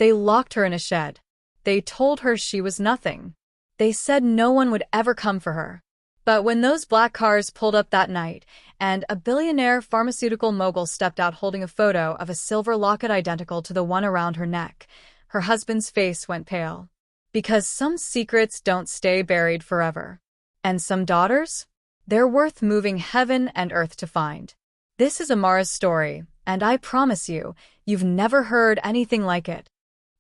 They locked her in a shed. They told her she was nothing. They said no one would ever come for her. But when those black cars pulled up that night, and a billionaire pharmaceutical mogul stepped out holding a photo of a silver locket identical to the one around her neck, her husband's face went pale. Because some secrets don't stay buried forever. And some daughters? They're worth moving heaven and earth to find. This is Amara's story, and I promise you, you've never heard anything like it.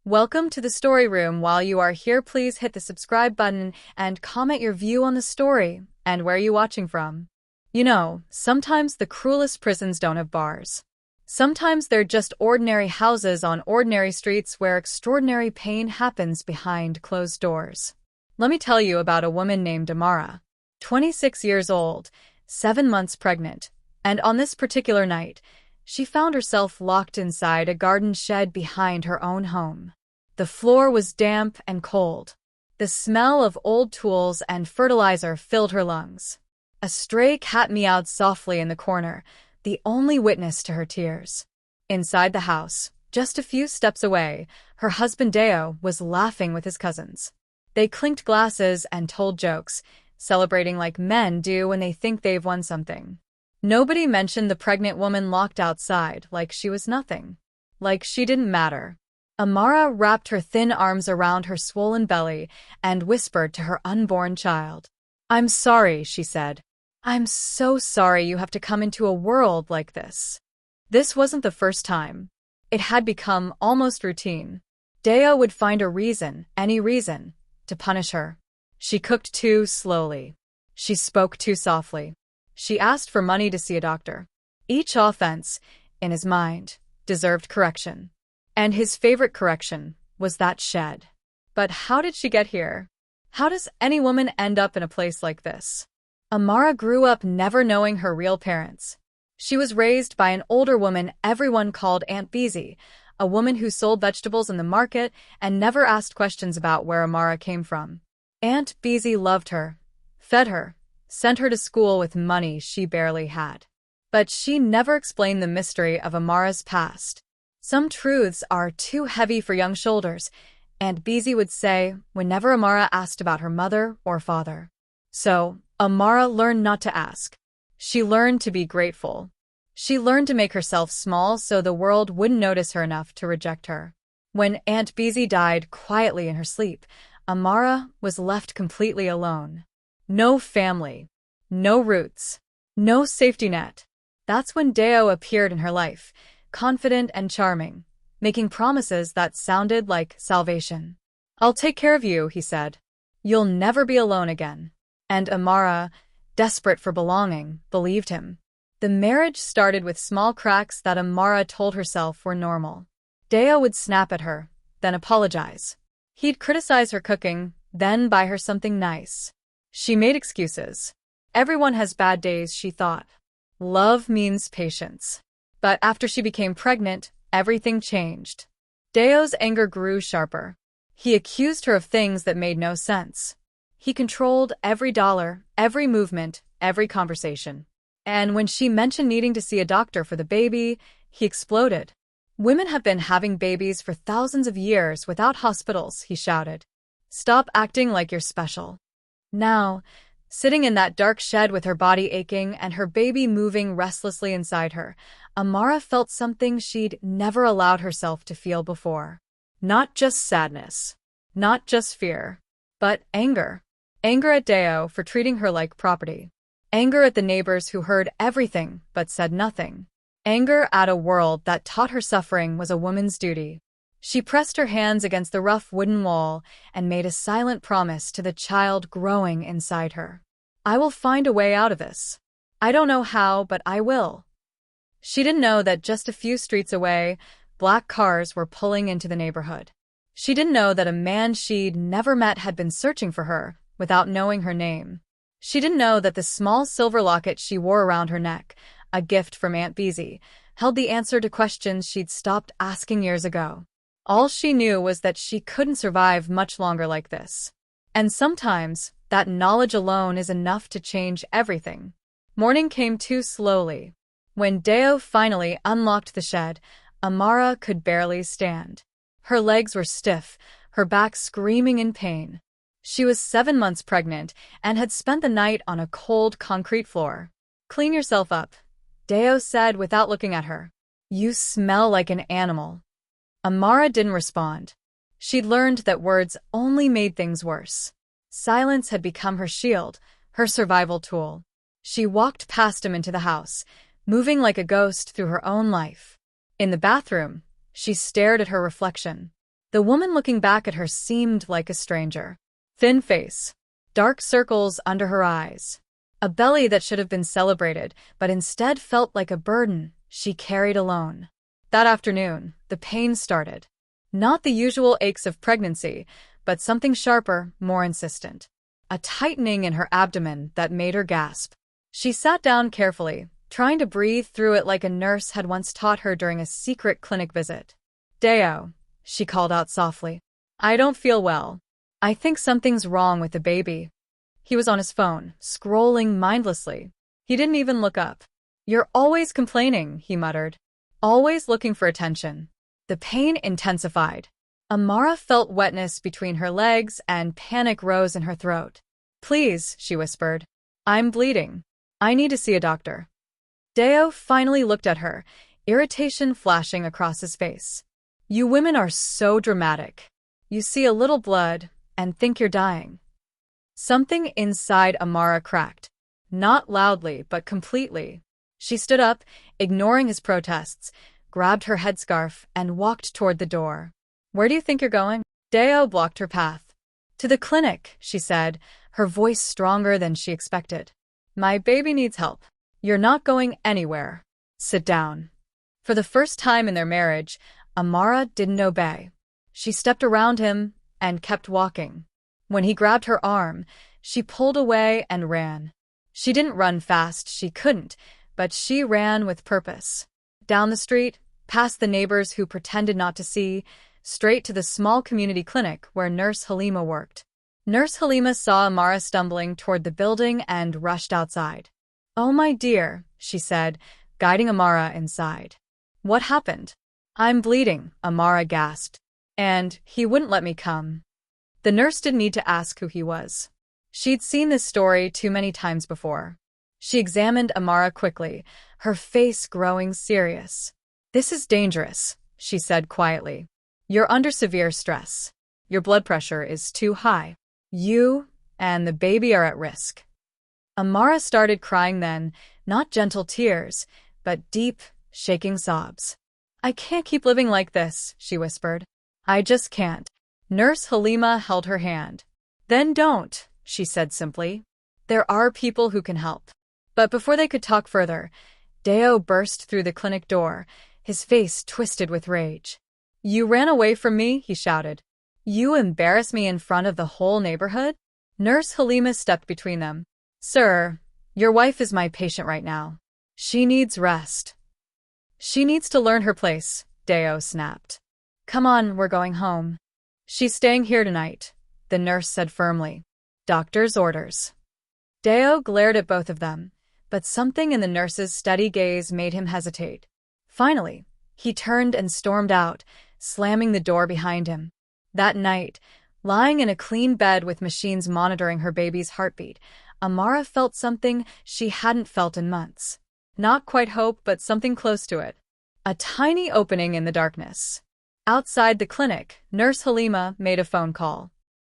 Welcome to the story room. While you are here, please hit the subscribe button and comment your view on the story and where you're watching from. You know, sometimes the cruelest prisons don't have bars. Sometimes they're just ordinary houses on ordinary streets where extraordinary pain happens behind closed doors. Let me tell you about a woman named Amara, 26 years old, 7 months pregnant, and on this particular night, she found herself locked inside a garden shed behind her own home. The floor was damp and cold. The smell of old tools and fertilizer filled her lungs. A stray cat meowed softly in the corner, the only witness to her tears. Inside the house, just a few steps away, her husband Deo was laughing with his cousins. They clinked glasses and told jokes, celebrating like men do when they think they've won something. Nobody mentioned the pregnant woman locked outside, like she was nothing. Like she didn't matter. Amara wrapped her thin arms around her swollen belly and whispered to her unborn child. "I'm sorry," she said. "I'm so sorry you have to come into a world like this." This wasn't the first time. It had become almost routine. Deo would find a reason, any reason, to punish her. She cooked too slowly. She spoke too softly. She asked for money to see a doctor. Each offense, in his mind, deserved correction. And his favorite correction was that shed. But how did she get here? How does any woman end up in a place like this? Amara grew up never knowing her real parents. She was raised by an older woman everyone called Aunt Beezy, a woman who sold vegetables in the market and never asked questions about where Amara came from. Aunt Beezy loved her, fed her, sent her to school with money she barely had. But she never explained the mystery of Amara's past. Some truths are too heavy for young shoulders, Aunt Beezy would say whenever Amara asked about her mother or father. So, Amara learned not to ask. She learned to be grateful. She learned to make herself small so the world wouldn't notice her enough to reject her. When Aunt Beezy died quietly in her sleep, Amara was left completely alone. No family, no roots, no safety net. That's when Deo appeared in her life, confident and charming, making promises that sounded like salvation. "I'll take care of you," he said. "You'll never be alone again." And Amara, desperate for belonging, believed him. The marriage started with small cracks that Amara told herself were normal. Deo would snap at her, then apologize. He'd criticize her cooking, then buy her something nice. She made excuses. Everyone has bad days, she thought. Love means patience. But after she became pregnant, everything changed. Deo's anger grew sharper. He accused her of things that made no sense. He controlled every dollar, every movement, every conversation. And when she mentioned needing to see a doctor for the baby, he exploded. "Women have been having babies for thousands of years without hospitals," he shouted. "Stop acting like you're special." Now, sitting in that dark shed with her body aching and her baby moving restlessly inside her, Amara felt something she'd never allowed herself to feel before. Not just sadness, not just fear, but anger. Anger at Deo for treating her like property. Anger at the neighbors who heard everything but said nothing. Anger at a world that taught her suffering was a woman's duty. She pressed her hands against the rough wooden wall and made a silent promise to the child growing inside her. "I will find a way out of this. I don't know how, but I will." She didn't know that just a few streets away, black cars were pulling into the neighborhood. She didn't know that a man she'd never met had been searching for her without knowing her name. She didn't know that the small silver locket she wore around her neck, a gift from Aunt Beezy, held the answer to questions she'd stopped asking years ago. All she knew was that she couldn't survive much longer like this. And sometimes, that knowledge alone is enough to change everything. Morning came too slowly. When Deo finally unlocked the shed, Amara could barely stand. Her legs were stiff, her back screaming in pain. She was 7 months pregnant and had spent the night on a cold concrete floor. "Clean yourself up," Deo said without looking at her. "You smell like an animal." Amara didn't respond. She'd learned that words only made things worse. Silence had become her shield, her survival tool. She walked past him into the house, moving like a ghost through her own life. In the bathroom, she stared at her reflection. The woman looking back at her seemed like a stranger. Thin face, dark circles under her eyes, a belly that should have been celebrated, but instead felt like a burden she carried alone. That afternoon, the pain started. Not the usual aches of pregnancy, but something sharper, more insistent. A tightening in her abdomen that made her gasp. She sat down carefully, trying to breathe through it like a nurse had once taught her during a secret clinic visit. "Deo," she called out softly. "I don't feel well. I think something's wrong with the baby." He was on his phone, scrolling mindlessly. He didn't even look up. "You're always complaining," he muttered. "Always looking for attention." The pain intensified. Amara felt wetness between her legs and panic rose in her throat. "Please," she whispered. "I'm bleeding. I need to see a doctor." Deo finally looked at her, irritation flashing across his face. "You women are so dramatic. You see a little blood and think you're dying." Something inside Amara cracked. Not loudly, but completely. She stood up, ignoring his protests, grabbed her headscarf, and walked toward the door. "Where do you think you're going?" Deo blocked her path. "To the clinic," she said, her voice stronger than she expected. "My baby needs help." "You're not going anywhere. Sit down." For the first time in their marriage, Amara didn't obey. She stepped around him and kept walking. When he grabbed her arm, she pulled away and ran. She didn't run fast, she couldn't, but she ran with purpose. Down the street, past the neighbors who pretended not to see, straight to the small community clinic where Nurse Halima worked. Nurse Halima saw Amara stumbling toward the building and rushed outside. "Oh, my dear," she said, guiding Amara inside. "What happened?" "I'm bleeding," Amara gasped. "And he wouldn't let me come." The nurse didn't need to ask who he was. She'd seen this story too many times before. She examined Amara quickly, her face growing serious. "This is dangerous," she said quietly. "You're under severe stress. Your blood pressure is too high. You and the baby are at risk." Amara started crying then, not gentle tears, but deep, shaking sobs. "I can't keep living like this," she whispered. "I just can't." Nurse Halima held her hand. "Then don't," she said simply. "There are people who can help." But before they could talk further, Deo burst through the clinic door, his face twisted with rage. "You ran away from me," he shouted. "You embarrass me in front of the whole neighborhood?" Nurse Halima stepped between them. "Sir, your wife is my patient right now. She needs rest." "She needs to learn her place," Deo snapped. "Come on, we're going home." "She's staying here tonight," the nurse said firmly. "Doctor's orders." Deo glared at both of them, but something in the nurse's steady gaze made him hesitate. Finally, he turned and stormed out, slamming the door behind him. That night, lying in a clean bed with machines monitoring her baby's heartbeat, Amara felt something she hadn't felt in months. Not quite hope, but something close to it. A tiny opening in the darkness. Outside the clinic, Nurse Halima made a phone call.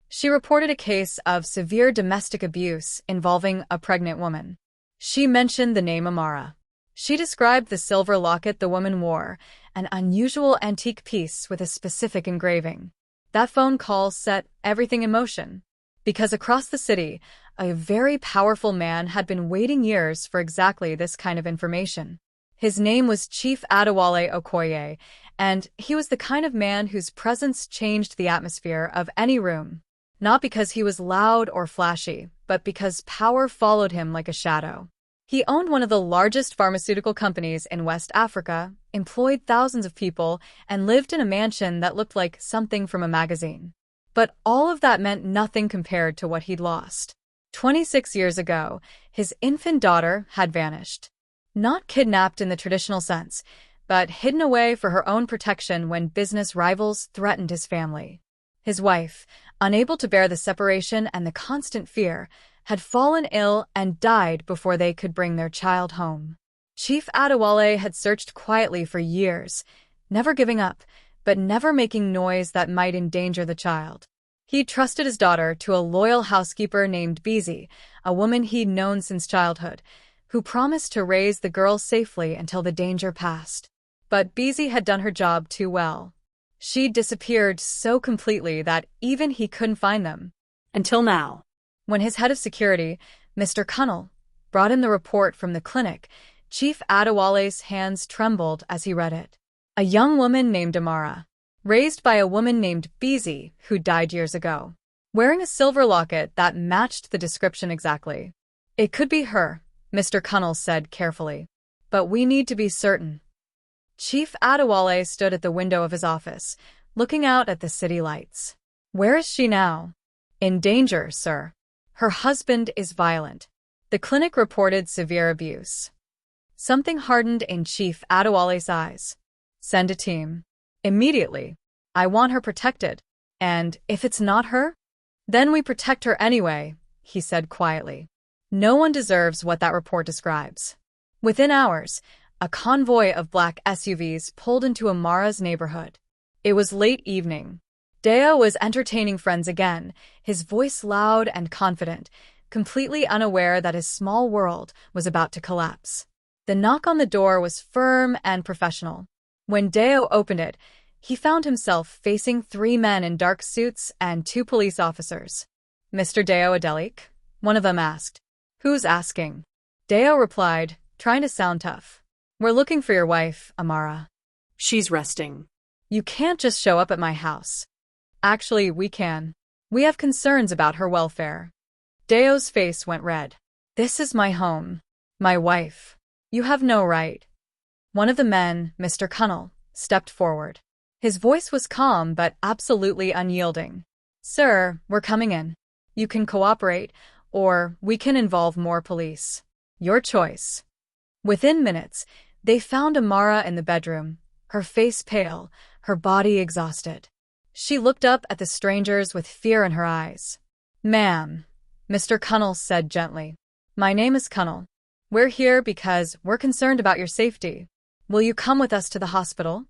She reported a case of severe domestic abuse involving a pregnant woman. She mentioned the name Amara. She described the silver locket the woman wore, an unusual antique piece with a specific engraving. That phone call set everything in motion. Because across the city, a very powerful man had been waiting years for exactly this kind of information. His name was Chief Adewale Okoye, and he was the kind of man whose presence changed the atmosphere of any room. Not because he was loud or flashy, but because power followed him like a shadow. He owned one of the largest pharmaceutical companies in West Africa, employed thousands of people, and lived in a mansion that looked like something from a magazine. But all of that meant nothing compared to what he'd lost. 26 years ago, his infant daughter had vanished. Not kidnapped in the traditional sense, but hidden away for her own protection when business rivals threatened his family. His wife, unable to bear the separation and the constant fear, had fallen ill and died before they could bring their child home. Chief Adewale had searched quietly for years, never giving up, but never making noise that might endanger the child. He trusted his daughter to a loyal housekeeper named Beezy, a woman he'd known since childhood, who promised to raise the girl safely until the danger passed. But Beezy had done her job too well. She'd disappeared so completely that even he couldn't find them. Until now. When his head of security, Mr. Cunnell, brought him the report from the clinic, Chief Adewale's hands trembled as he read it. A young woman named Amara, raised by a woman named Beezy who died years ago, wearing a silver locket that matched the description exactly. It could be her, Mr. Cunnell said carefully. But we need to be certain. Chief Adewale stood at the window of his office, looking out at the city lights. Where is she now? In danger, sir. Her husband is violent. The clinic reported severe abuse. Something hardened in Chief Adewale's eyes. Send a team. Immediately. I want her protected. And if it's not her, then we protect her anyway, he said quietly. No one deserves what that report describes. Within hours, a convoy of black SUVs pulled into Amara's neighborhood. It was late evening. Deo was entertaining friends again, his voice loud and confident, completely unaware that his small world was about to collapse. The knock on the door was firm and professional. When Deo opened it, he found himself facing 3 men in dark suits and 2 police officers. Mr. Deo Adelik? One of them asked. Who's asking? Deo replied, trying to sound tough. We're looking for your wife, Amara. She's resting. You can't just show up at my house. Actually, we can. We have concerns about her welfare. Deo's face went red. This is my home. My wife. You have no right. One of the men, Mr. Cunnell, stepped forward. His voice was calm but absolutely unyielding. Sir, we're coming in. You can cooperate, or we can involve more police. Your choice. Within minutes, they found Amara in the bedroom, her face pale, her body exhausted. She looked up at the strangers with fear in her eyes. Ma'am, Mr. Cunnell said gently. My name is Cunnell. We're here because we're concerned about your safety. Will you come with us to the hospital?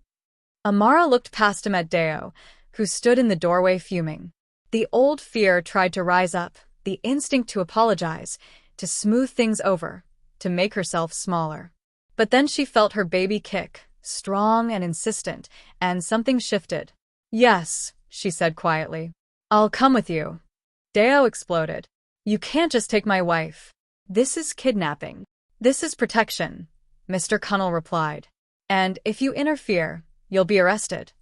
Amara looked past him at Deo, who stood in the doorway fuming. The old fear tried to rise up, the instinct to apologize, to smooth things over, to make herself smaller. But then she felt her baby kick, strong and insistent, and something shifted. Yes, she said quietly. I'll come with you. Deo exploded. You can't just take my wife. This is kidnapping. This is protection, Mr. Cunnell replied. And if you interfere, you'll be arrested.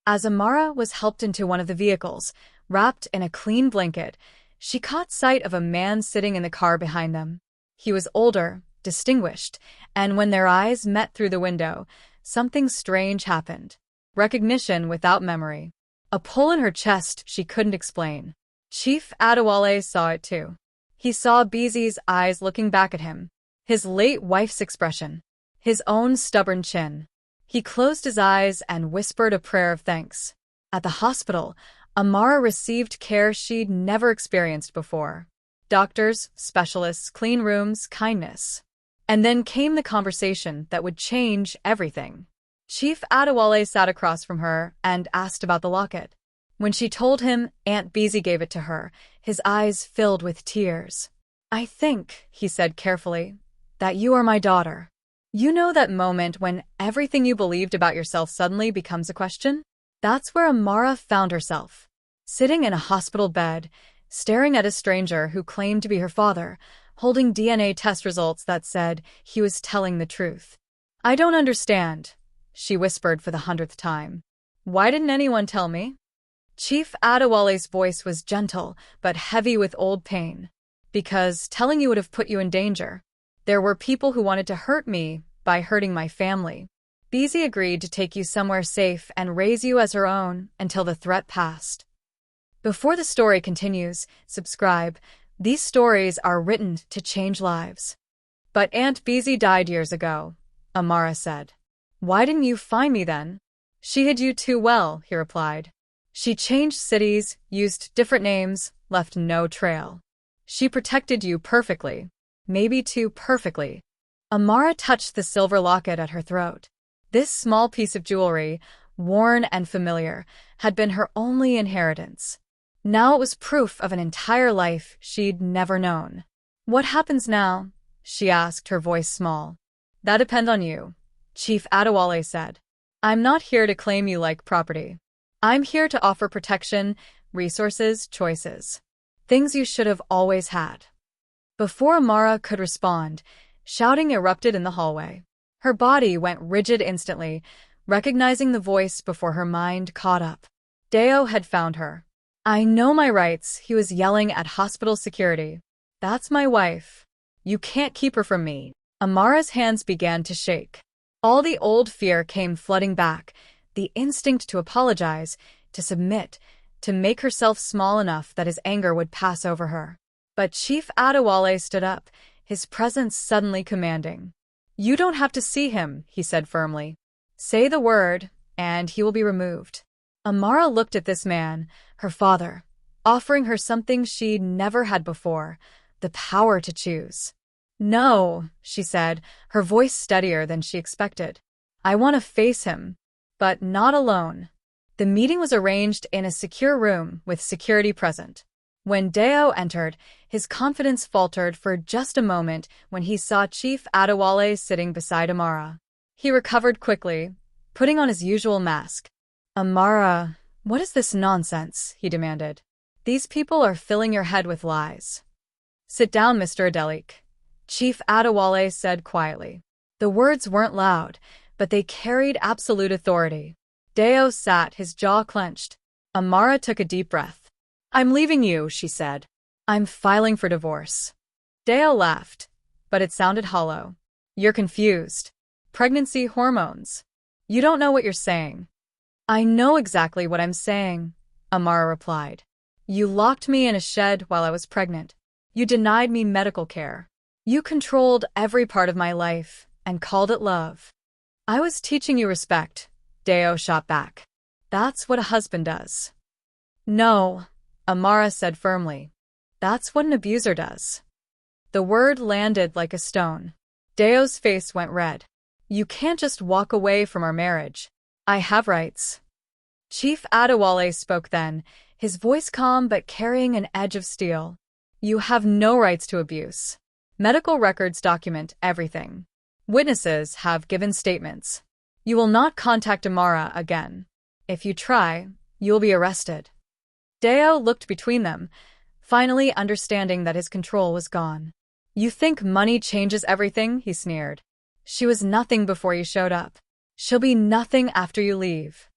As Amara was helped into one of the vehicles, wrapped in a clean blanket, she caught sight of a man sitting in the car behind them. He was older, distinguished, and when their eyes met through the window, something strange happened. Recognition without memory. A pull in her chest she couldn't explain. Chief Adewale saw it too. He saw Beezy's eyes looking back at him, his late wife's expression, his own stubborn chin. He closed his eyes and whispered a prayer of thanks. At the hospital, Amara received care she'd never experienced before. Doctors, specialists, clean rooms, kindness. And then came the conversation that would change everything. Chief Adewale sat across from her and asked about the locket. When she told him Aunt Beezy gave it to her, his eyes filled with tears. I think, he said carefully, that you are my daughter. You know that moment when everything you believed about yourself suddenly becomes a question? That's where Amara found herself. Sitting in a hospital bed, staring at a stranger who claimed to be her father, holding DNA test results that said he was telling the truth. I don't understand, she whispered for the 100th time. Why didn't anyone tell me? Chief Adewale's voice was gentle, but heavy with old pain. Because telling you would have put you in danger. There were people who wanted to hurt me by hurting my family. Beezy agreed to take you somewhere safe and raise you as her own until the threat passed. Before the story continues, subscribe. These stories are written to change lives. But Aunt Beezy died years ago, Amara said. Why didn't you find me then? She hid you too well, he replied. She changed cities, used different names, left no trail. She protected you perfectly. Maybe too perfectly. Amara touched the silver locket at her throat. This small piece of jewelry, worn and familiar, had been her only inheritance. Now it was proof of an entire life she'd never known. What happens now? She asked, her voice small. That depends on you, Chief Adewale said. I'm not here to claim you like property. I'm here to offer protection, resources, choices. Things you should have always had. Before Amara could respond, shouting erupted in the hallway. Her body went rigid instantly, recognizing the voice before her mind caught up. Deo had found her. I know my rights, he was yelling at hospital security. That's my wife. You can't keep her from me. Amara's hands began to shake. All the old fear came flooding back, the instinct to apologize, to submit, to make herself small enough that his anger would pass over her. But Chief Adewale stood up, his presence suddenly commanding. You don't have to see him, he said firmly. Say the word, and he will be removed. Amara looked at this man, her father, offering her something she'd never had before, the power to choose. No, she said, her voice steadier than she expected. I want to face him, but not alone. The meeting was arranged in a secure room with security present. When Deo entered, his confidence faltered for just a moment when he saw Chief Adewale sitting beside Amara. He recovered quickly, putting on his usual mask. Amara, what is this nonsense? He demanded. These people are filling your head with lies. Sit down, Mr. Adelik, Chief Adewale said quietly. The words weren't loud, but they carried absolute authority. Deo sat, his jaw clenched. Amara took a deep breath. I'm leaving you, she said. I'm filing for divorce. Deo laughed, but it sounded hollow. You're confused. Pregnancy hormones. You don't know what you're saying. I know exactly what I'm saying, Amara replied. You locked me in a shed while I was pregnant. You denied me medical care. You controlled every part of my life and called it love. I was teaching you respect, Deo shot back. That's what a husband does. No, Amara said firmly. That's what an abuser does. The word landed like a stone. Deo's face went red. You can't just walk away from our marriage. I have rights. Chief Adewale spoke then, his voice calm but carrying an edge of steel. You have no rights to abuse. Medical records document everything. Witnesses have given statements. You will not contact Amara again. If you try, you will be arrested. Deo looked between them, finally understanding that his control was gone. You think money changes everything? He sneered. She was nothing before you showed up. She'll be nothing after you leave.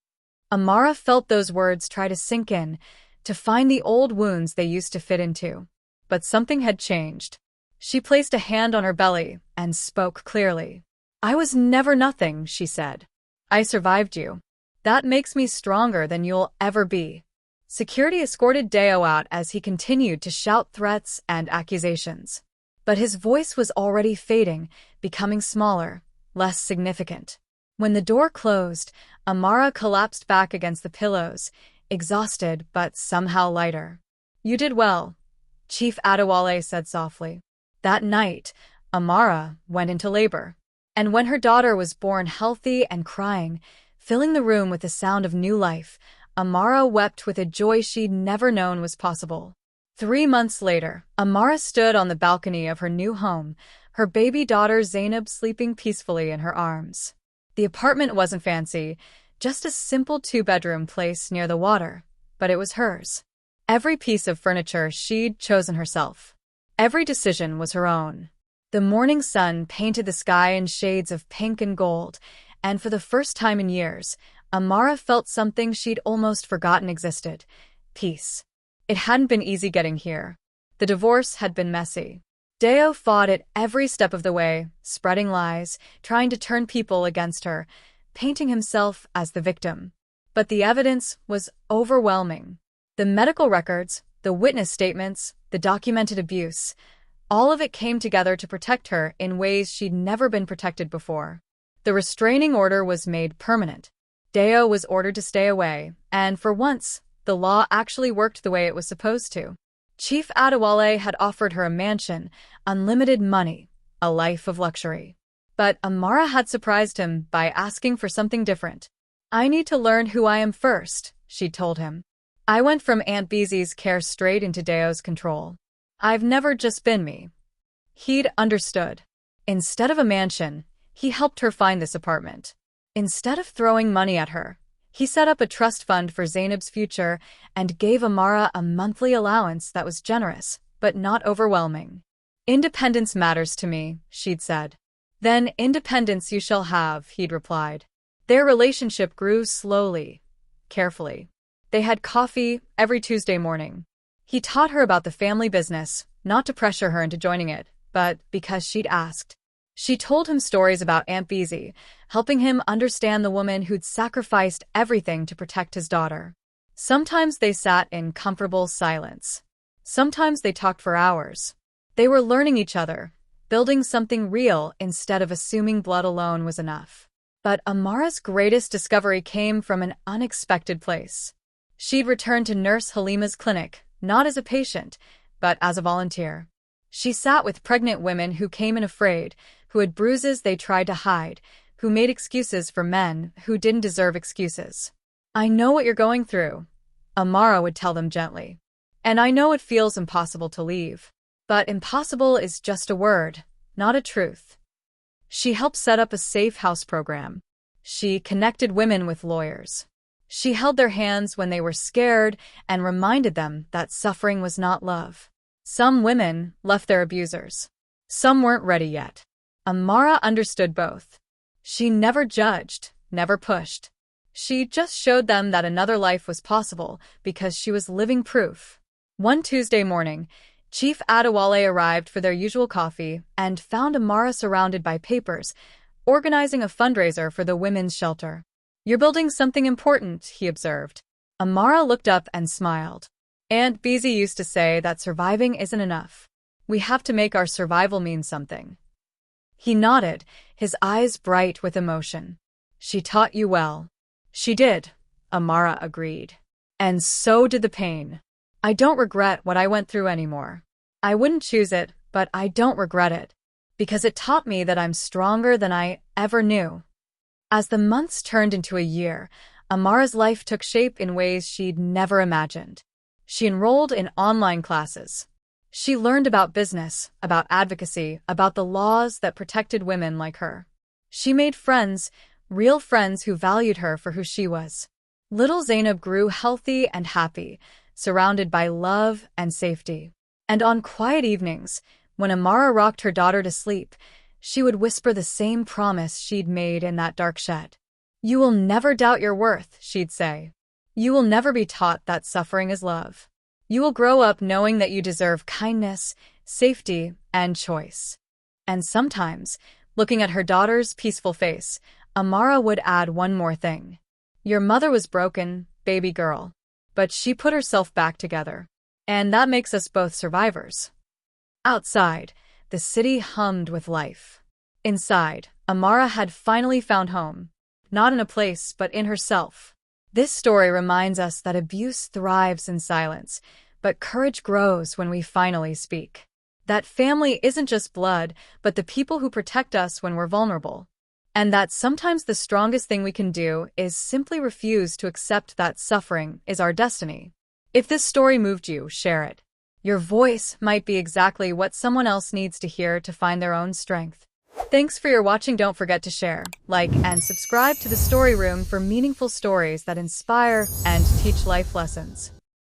Amara felt those words try to sink in, to find the old wounds they used to fit into. But something had changed. She placed a hand on her belly and spoke clearly. I was never nothing, she said. I survived you. That makes me stronger than you'll ever be. Security escorted Deo out as he continued to shout threats and accusations. But his voice was already fading, becoming smaller, less significant. When the door closed, Amara collapsed back against the pillows, exhausted but somehow lighter. You did well, Chief Adewale said softly. That night, Amara went into labor. And when her daughter was born healthy and crying, filling the room with the sound of new life, Amara wept with a joy she'd never known was possible. 3 months later, Amara stood on the balcony of her new home, her baby daughter Zainab sleeping peacefully in her arms. The apartment wasn't fancy, just a simple 2-bedroom place near the water, but it was hers. Every piece of furniture she'd chosen herself. Every decision was her own. The morning sun painted the sky in shades of pink and gold, and for the first time in years, Amara felt something she'd almost forgotten existed: peace. It hadn't been easy getting here. The divorce had been messy. Deo fought it every step of the way, spreading lies, trying to turn people against her, painting himself as the victim. But the evidence was overwhelming. The medical records, the witness statements, the documented abuse, all of it came together to protect her in ways she'd never been protected before. The restraining order was made permanent. Deo was ordered to stay away, and for once, the law actually worked the way it was supposed to. Chief Adewale had offered her a mansion, unlimited money, a life of luxury. But Amara had surprised him by asking for something different. "I need to learn who I am first," she told him. "I went from Aunt Beezy's care straight into Deo's control. I've never just been me." He'd understood. Instead of a mansion, he helped her find this apartment. Instead of throwing money at her, he set up a trust fund for Zainab's future and gave Amara a monthly allowance that was generous, but not overwhelming. "Independence matters to me," she'd said. "Then independence you shall have," he'd replied. Their relationship grew slowly, carefully. They had coffee every Tuesday morning. He taught her about the family business, not to pressure her into joining it, but because she'd asked. She told him stories about Aunt Beezy, helping him understand the woman who'd sacrificed everything to protect his daughter. Sometimes they sat in comfortable silence. Sometimes they talked for hours. They were learning each other, building something real instead of assuming blood alone was enough. But Amara's greatest discovery came from an unexpected place. She'd returned to Nurse Halima's clinic, not as a patient, but as a volunteer. She sat with pregnant women who came in afraid, who had bruises they tried to hide, who made excuses for men who didn't deserve excuses. "I know what you're going through," Amara would tell them gently. "And I know it feels impossible to leave. But impossible is just a word, not a truth." She helped set up a safe house program. She connected women with lawyers. She held their hands when they were scared and reminded them that suffering was not love. Some women left their abusers. Some weren't ready yet. Amara understood both. She never judged, never pushed. She just showed them that another life was possible because she was living proof. One Tuesday morning, Chief Adewale arrived for their usual coffee and found Amara surrounded by papers, organizing a fundraiser for the women's shelter. "You're building something important," he observed. Amara looked up and smiled. "Aunt Beezy used to say that surviving isn't enough. We have to make our survival mean something." He nodded, his eyes bright with emotion. "She taught you well." "She did," Amara agreed. "And so did the pain. I don't regret what I went through anymore. I wouldn't choose it, but I don't regret it. Because it taught me that I'm stronger than I ever knew." As the months turned into a year, Amara's life took shape in ways she'd never imagined. She enrolled in online classes. She learned about business, about advocacy, about the laws that protected women like her. She made friends, real friends who valued her for who she was. Little Zainab grew healthy and happy, surrounded by love and safety. And on quiet evenings, when Amara rocked her daughter to sleep, she would whisper the same promise she'd made in that dark shed. "You will never doubt your worth," she'd say. "You will never be taught that suffering is love. You will grow up knowing that you deserve kindness, safety, and choice." And sometimes, looking at her daughter's peaceful face, Amara would add one more thing. "Your mother was broken, baby girl. But she put herself back together. And that makes us both survivors." Outside, the city hummed with life. Inside, Amara had finally found home. Not in a place, but in herself. This story reminds us that abuse thrives in silence, but courage grows when we finally speak. That family isn't just blood, but the people who protect us when we're vulnerable. And that sometimes the strongest thing we can do is simply refuse to accept that suffering is our destiny. If this story moved you, share it. Your voice might be exactly what someone else needs to hear to find their own strength. Thanks for your watching. Don't forget to share, like, and subscribe to the Story Room for meaningful stories that inspire and teach life lessons.